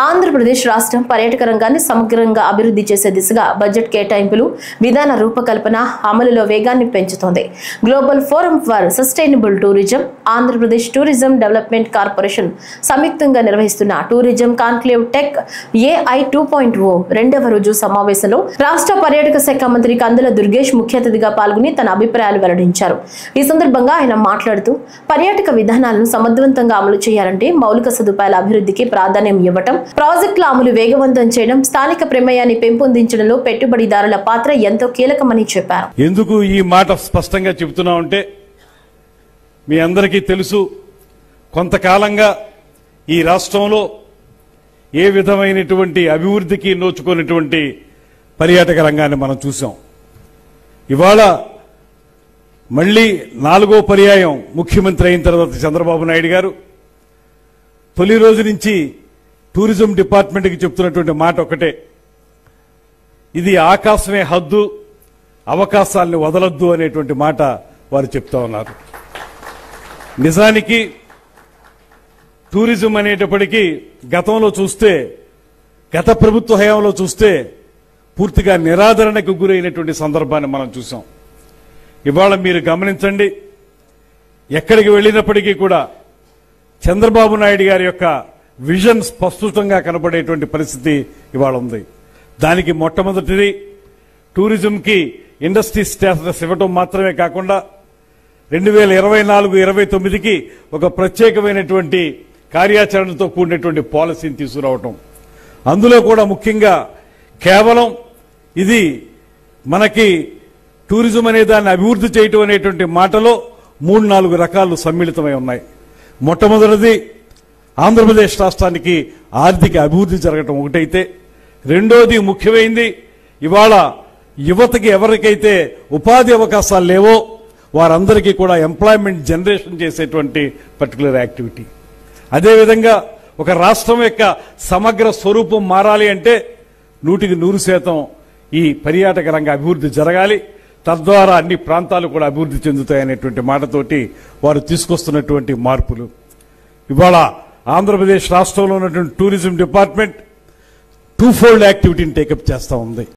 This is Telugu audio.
ఆంధ్రప్రదేశ్ రాష్ట్రం పర్యాటక రంగాన్ని సమగ్రంగా అభివృద్ధి చేసే దిశగా బడ్జెట్ కేటాయింపులు విధాన రూపకల్పన అమలులో వేగాన్ని పెంచుతోంది. Global forum for sustainable tourism, Andhra Pradesh tourism development corporation సంయుక్తంగా నిర్వహిస్తున్న టూరిజం కాన్క్లేవ్ టెక్ AI 2.0 రెండవ రోజు సమావేశంలో రాష్ట్ర పర్యాటక శాఖ మంత్రి కందుల దుర్గేష్ ముఖ్య అతిథిగా పాల్గొని తన అభిప్రాయాలు వెల్లడించారు. ఈ సందర్భంగా ఆయన మాట్లాడుతూ పర్యాటక విధానాలను సమర్థవంతంగా అమలు చేయాలంటే మౌలిక సదుపాయాల అభివృద్ధికి ప్రాధాన్యం ఇవ్వటం, ప్రాజెక్టుల అమలు వేగవంతం చేయడం, స్థానిక ప్రమేయాన్ని పెంపొందించడంలో పెట్టుబడిదారుల పాత్ర ఎంతో కీలకమని చెప్పారు. ఎందుకు ఈ మాట స్పష్టంగా చెబుతున్నామంటే మీ అందరికీ తెలుసు, కొంతకాలంగా ఈ రాష్ట్రంలో ఏ విధమైనటువంటి అభివృద్ధికి నోచుకున్నటువంటి పర్యాటక రంగాన్ని మనం చూసాం. ఇవాళ మళ్లీ 4వ పర్యాయం ముఖ్యమంత్రి అయిన తర్వాత చంద్రబాబు నాయుడు గారు తొలి రోజు నుంచి టూరిజం డిపార్ట్మెంట్కి చెప్తున్నటువంటి మాట ఒకటే, ఇది ఆకాశమే హద్దు, అవకాశాలను వదలొద్దు అనేటువంటి మాట వారు చెప్తా ఉన్నారు. నిజానికి టూరిజం అనేటప్పటికీ గతంలో చూస్తే, గత ప్రభుత్వ హయాంలో చూస్తే పూర్తిగా నిరాదరణకు గురైనటువంటి సందర్భాన్ని మనం చూసాం. ఇవాళ మీరు గమనించండి, ఎక్కడికి వెళ్ళినప్పటికీ కూడా చంద్రబాబు నాయుడు గారి యొక్క విజన్ స్పష్టంగా కనబడేటువంటి పరిస్థితి ఇవాళ ఉంది. దానికి మొట్టమొదటిది టూరిజంకి ఇండస్ట్రీ స్టేటస్ ఇవ్వడం మాత్రమే కాకుండా 2024-29కి ఒక ప్రత్యేకమైనటువంటి కార్యాచరణతో కూడినటువంటి పాలసీని తీసుకురావటం. అందులో కూడా ముఖ్యంగా కేవలం ఇది మనకి టూరిజం అనే దాన్ని అభివృద్ధి చేయటం అనేటువంటి మాటలో 3-4 రకాలు సమ్మిళితమై ఉన్నాయి. మొట్టమొదటిది ఆంధ్రప్రదేశ్ రాష్ట్రానికి ఆర్థిక అభివృద్ధి జరగటం ఒకటైతే, రెండోది ముఖ్యమైనది ఇవాళ యువతకి ఎవరికైతే ఉపాధి అవకాశాలు లేవో వారందరికీ కూడా ఎంప్లాయ్మెంట్ జనరేషన్ చేసేటువంటి పర్టికులర్ యాక్టివిటీ. అదేవిధంగా ఒక రాష్ట్రం యొక్క సమగ్ర స్వరూపం మారాలి అంటే 100% ఈ పర్యాటక రంగ అభివృద్ధి జరగాలి. తద్వారా అన్ని ప్రాంతాలు కూడా అభివృద్ధి చెందుతాయనేటువంటి మాటతోటి వారు తీసుకొస్తున్నటువంటి మార్పులు. ఇవాళ ఆంధ్రప్రదేశ్ రాష్ట్రంలో ఉన్నటువంటి టూరిజం డిపార్ట్మెంట్ 2-fold యాక్టివిటీని టేకప్ చేస్తా ఉంది.